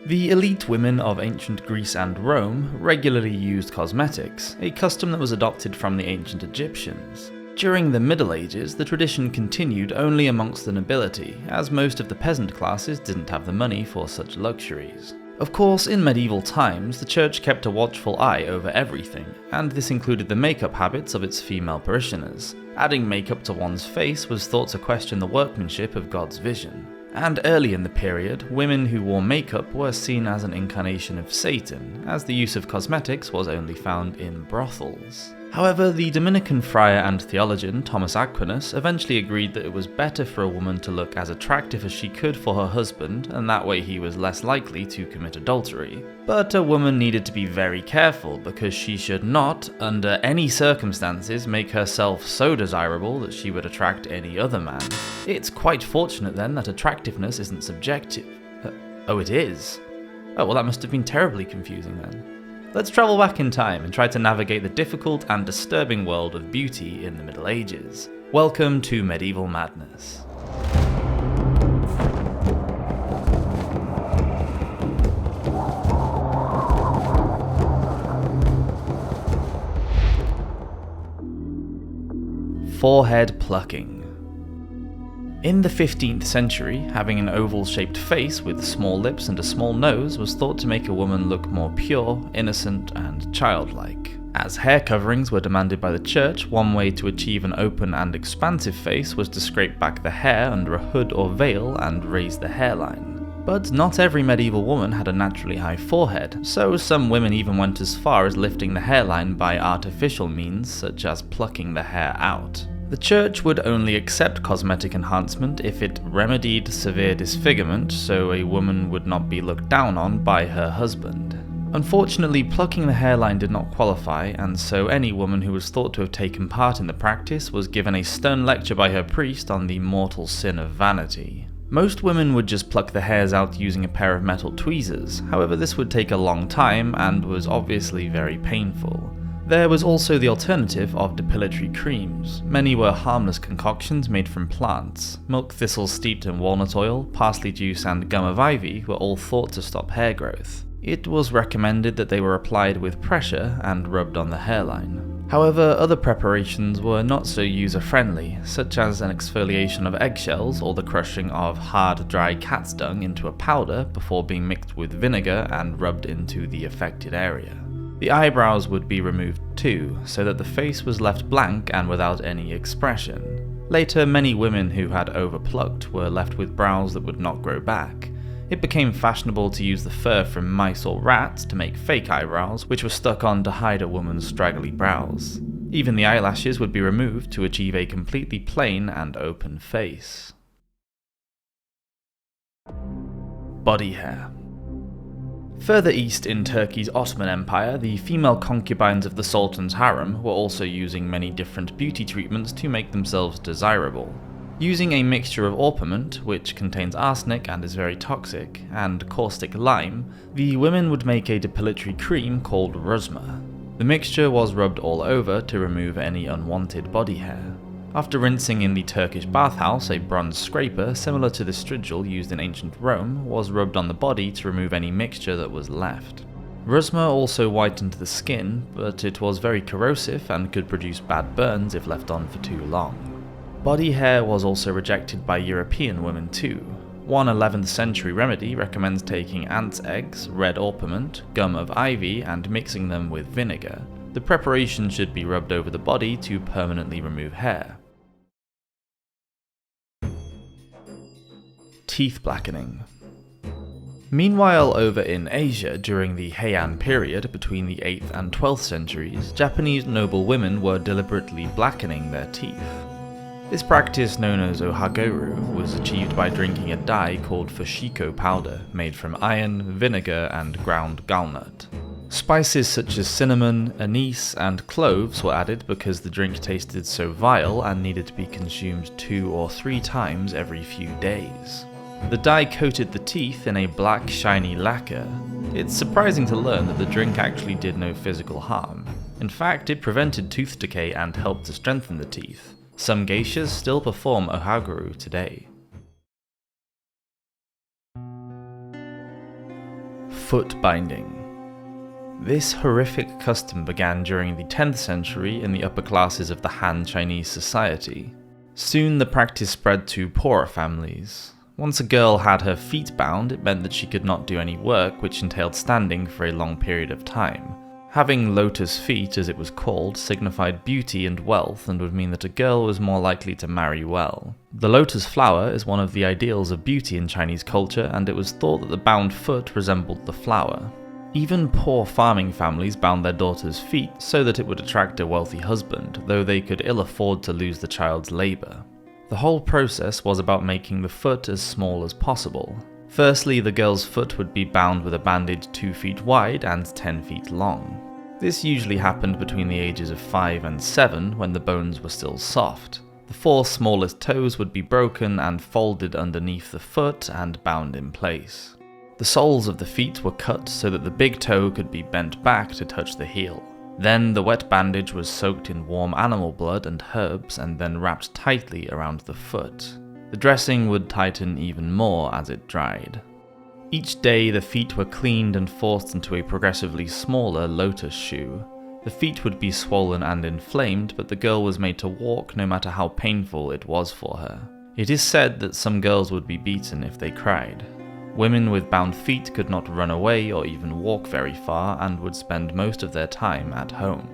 The elite women of ancient Greece and Rome regularly used cosmetics, a custom that was adopted from the ancient Egyptians. During the Middle Ages, the tradition continued only amongst the nobility, as most of the peasant classes didn't have the money for such luxuries. Of course, in medieval times, the church kept a watchful eye over everything, and this included the makeup habits of its female parishioners. Adding makeup to one's face was thought to question the workmanship of God's vision. And early in the period, women who wore makeup were seen as an incarnation of Satan, as the use of cosmetics was only found in brothels. However, the Dominican friar and theologian Thomas Aquinas eventually agreed that it was better for a woman to look as attractive as she could for her husband, and that way he was less likely to commit adultery. But a woman needed to be very careful, because she should not, under any circumstances, make herself so desirable that she would attract any other man. It's quite fortunate then that attractiveness isn't subjective. Oh, it is? Oh, well, that must have been terribly confusing then. Let's travel back in time and try to navigate the difficult and disturbing world of beauty in the Middle Ages. Welcome to Medieval Madness. Forehead plucking. In the 15th century, having an oval-shaped face with small lips and a small nose was thought to make a woman look more pure, innocent, and childlike. As hair coverings were demanded by the church, one way to achieve an open and expansive face was to scrape back the hair under a hood or veil and raise the hairline. But not every medieval woman had a naturally high forehead, so some women even went as far as lifting the hairline by artificial means, such as plucking the hair out. The church would only accept cosmetic enhancement if it remedied severe disfigurement, so a woman would not be looked down on by her husband. Unfortunately, plucking the hairline did not qualify, and so any woman who was thought to have taken part in the practice was given a stern lecture by her priest on the mortal sin of vanity. Most women would just pluck the hairs out using a pair of metal tweezers, however this would take a long time and was obviously very painful. There was also the alternative of depilatory creams. Many were harmless concoctions made from plants. Milk thistle steeped in walnut oil, parsley juice, and gum of ivy were all thought to stop hair growth. It was recommended that they were applied with pressure and rubbed on the hairline. However, other preparations were not so user-friendly, such as an exfoliation of eggshells or the crushing of hard, dry cat's dung into a powder before being mixed with vinegar and rubbed into the affected area. The eyebrows would be removed too, so that the face was left blank and without any expression. Later, many women who had overplucked were left with brows that would not grow back. It became fashionable to use the fur from mice or rats to make fake eyebrows, which were stuck on to hide a woman's straggly brows. Even the eyelashes would be removed to achieve a completely plain and open face. Body hair. Further east in Turkey's Ottoman Empire, the female concubines of the Sultan's harem were also using many different beauty treatments to make themselves desirable. Using a mixture of orpiment, which contains arsenic and is very toxic, and caustic lime, the women would make a depilatory cream called ruzma. The mixture was rubbed all over to remove any unwanted body hair. After rinsing in the Turkish bathhouse, a bronze scraper, similar to the strigil used in ancient Rome, was rubbed on the body to remove any mixture that was left. Ruzma also whitened the skin, but it was very corrosive and could produce bad burns if left on for too long. Body hair was also rejected by European women too. One 11th century remedy recommends taking ants' eggs, red orpiment, gum of ivy, and mixing them with vinegar. The preparation should be rubbed over the body to permanently remove hair. Teeth blackening. Meanwhile, over in Asia, during the Heian period between the 8th and 12th centuries, Japanese noble women were deliberately blackening their teeth. This practice, known as ohagoru, was achieved by drinking a dye called fushiko powder, made from iron, vinegar, and ground gallnut. Spices such as cinnamon, anise, and cloves were added because the drink tasted so vile and needed to be consumed 2 or 3 times every few days. The dye coated the teeth in a black, shiny lacquer. It's surprising to learn that the drink actually did no physical harm. In fact, it prevented tooth decay and helped to strengthen the teeth. Some geishas still perform ohagoru today. Foot binding. This horrific custom began during the 10th century in the upper classes of the Han Chinese society. Soon the practice spread to poorer families. Once a girl had her feet bound, it meant that she could not do any work, which entailed standing for a long period of time. Having lotus feet, as it was called, signified beauty and wealth and would mean that a girl was more likely to marry well. The lotus flower is one of the ideals of beauty in Chinese culture, and it was thought that the bound foot resembled the flower. Even poor farming families bound their daughters' feet so that it would attract a wealthy husband, though they could ill afford to lose the child's labour. The whole process was about making the foot as small as possible. Firstly, the girl's foot would be bound with a bandage 2 feet wide and 10 feet long. This usually happened between the ages of 5 and 7, when the bones were still soft. The 4 smallest toes would be broken and folded underneath the foot and bound in place. The soles of the feet were cut so that the big toe could be bent back to touch the heel. Then the wet bandage was soaked in warm animal blood and herbs and then wrapped tightly around the foot. The dressing would tighten even more as it dried. Each day the feet were cleaned and forced into a progressively smaller lotus shoe. The feet would be swollen and inflamed, but the girl was made to walk no matter how painful it was for her. It is said that some girls would be beaten if they cried. Women with bound feet could not run away or even walk very far and would spend most of their time at home.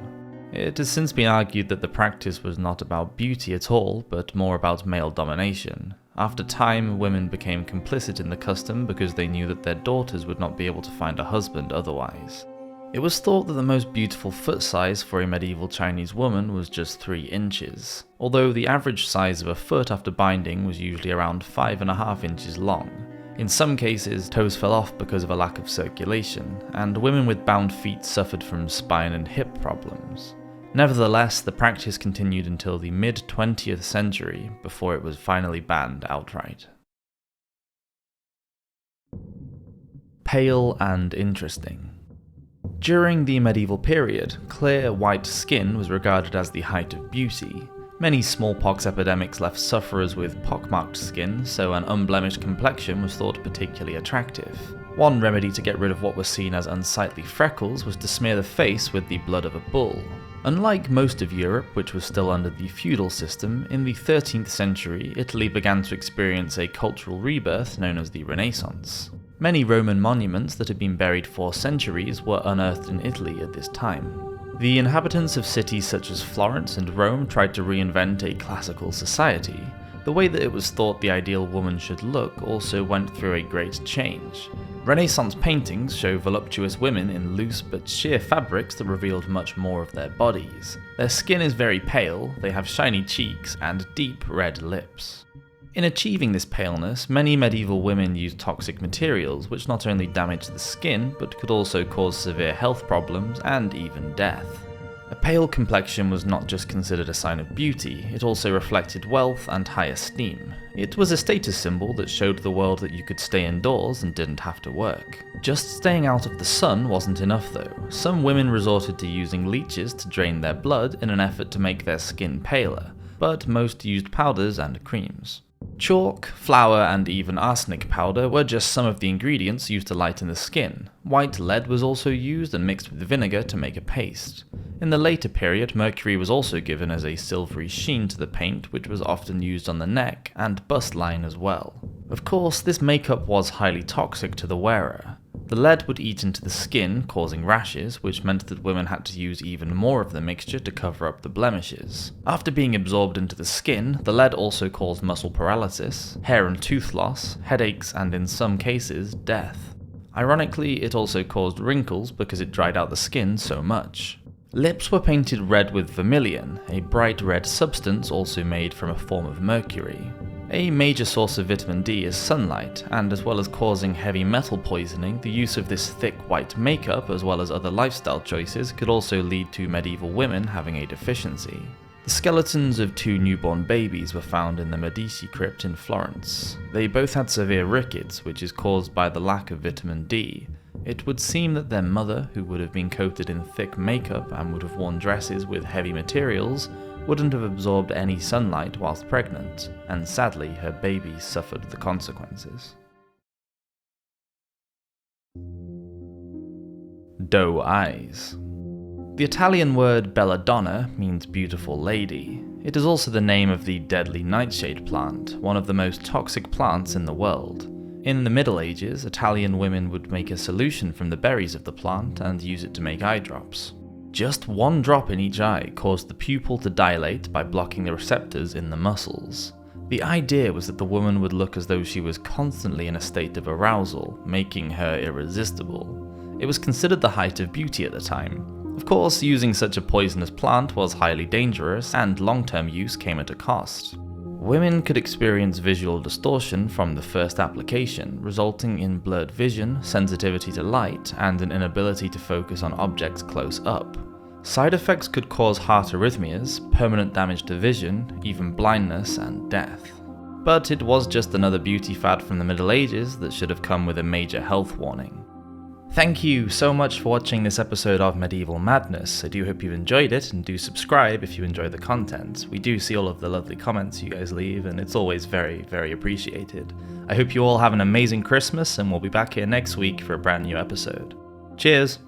It has since been argued that the practice was not about beauty at all, but more about male domination. After time, women became complicit in the custom because they knew that their daughters would not be able to find a husband otherwise. It was thought that the most beautiful foot size for a medieval Chinese woman was just 3 inches, although the average size of a foot after binding was usually around 5.5 inches long. In some cases, toes fell off because of a lack of circulation, and women with bound feet suffered from spine and hip problems. Nevertheless, the practice continued until the mid-20th century, before it was finally banned outright. Pale and interesting. During the medieval period, clear white skin was regarded as the height of beauty. Many smallpox epidemics left sufferers with pockmarked skin, so an unblemished complexion was thought particularly attractive. One remedy to get rid of what was seen as unsightly freckles was to smear the face with the blood of a bull. Unlike most of Europe, which was still under the feudal system, in the 13th century, Italy began to experience a cultural rebirth known as the Renaissance. Many Roman monuments that had been buried for centuries were unearthed in Italy at this time. The inhabitants of cities such as Florence and Rome tried to reinvent a classical society. The way that it was thought the ideal woman should look also went through a great change. Renaissance paintings show voluptuous women in loose but sheer fabrics that revealed much more of their bodies. Their skin is very pale, they have shiny cheeks, and deep red lips. In achieving this paleness, many medieval women used toxic materials which not only damaged the skin, but could also cause severe health problems and even death. A pale complexion was not just considered a sign of beauty, it also reflected wealth and high esteem. It was a status symbol that showed the world that you could stay indoors and didn't have to work. Just staying out of the sun wasn't enough though. Some women resorted to using leeches to drain their blood in an effort to make their skin paler, but most used powders and creams. Chalk, flour, and even arsenic powder were just some of the ingredients used to lighten the skin. White lead was also used and mixed with vinegar to make a paste. In the later period, mercury was also given as a silvery sheen to the paint, which was often used on the neck and bust line as well. Of course, this makeup was highly toxic to the wearer. The lead would eat into the skin, causing rashes, which meant that women had to use even more of the mixture to cover up the blemishes. After being absorbed into the skin, the lead also caused muscle paralysis, hair and tooth loss, headaches, and in some cases, death. Ironically, it also caused wrinkles because it dried out the skin so much. Lips were painted red with vermilion, a bright red substance also made from a form of mercury. A major source of vitamin D is sunlight, and as well as causing heavy metal poisoning, the use of this thick white makeup, as well as other lifestyle choices, could also lead to medieval women having a deficiency. The skeletons of 2 newborn babies were found in the Medici crypt in Florence. They both had severe rickets, which is caused by the lack of vitamin D. It would seem that their mother, who would have been coated in thick makeup and would have worn dresses with heavy materials, wouldn't have absorbed any sunlight whilst pregnant, and sadly her baby suffered the consequences. doe eyes. The Italian word belladonna means beautiful lady. It is also the name of the deadly nightshade plant, one of the most toxic plants in the world. In the Middle Ages, Italian women would make a solution from the berries of the plant and use it to make eye drops. Just one drop in each eye caused the pupil to dilate by blocking the receptors in the muscles. The idea was that the woman would look as though she was constantly in a state of arousal, making her irresistible. It was considered the height of beauty at the time. Of course, using such a poisonous plant was highly dangerous, and long-term use came at a cost. Women could experience visual distortion from the first application, resulting in blurred vision, sensitivity to light, and an inability to focus on objects close up. Side effects could cause heart arrhythmias, permanent damage to vision, even blindness and death. But it was just another beauty fad from the Middle Ages that should have come with a major health warning. Thank you so much for watching this episode of Medieval Madness. I do hope you enjoyed it, and do subscribe if you enjoy the content. We do see all of the lovely comments you guys leave, and it's always very, very appreciated. I hope you all have an amazing Christmas, and we'll be back here next week for a brand new episode. Cheers!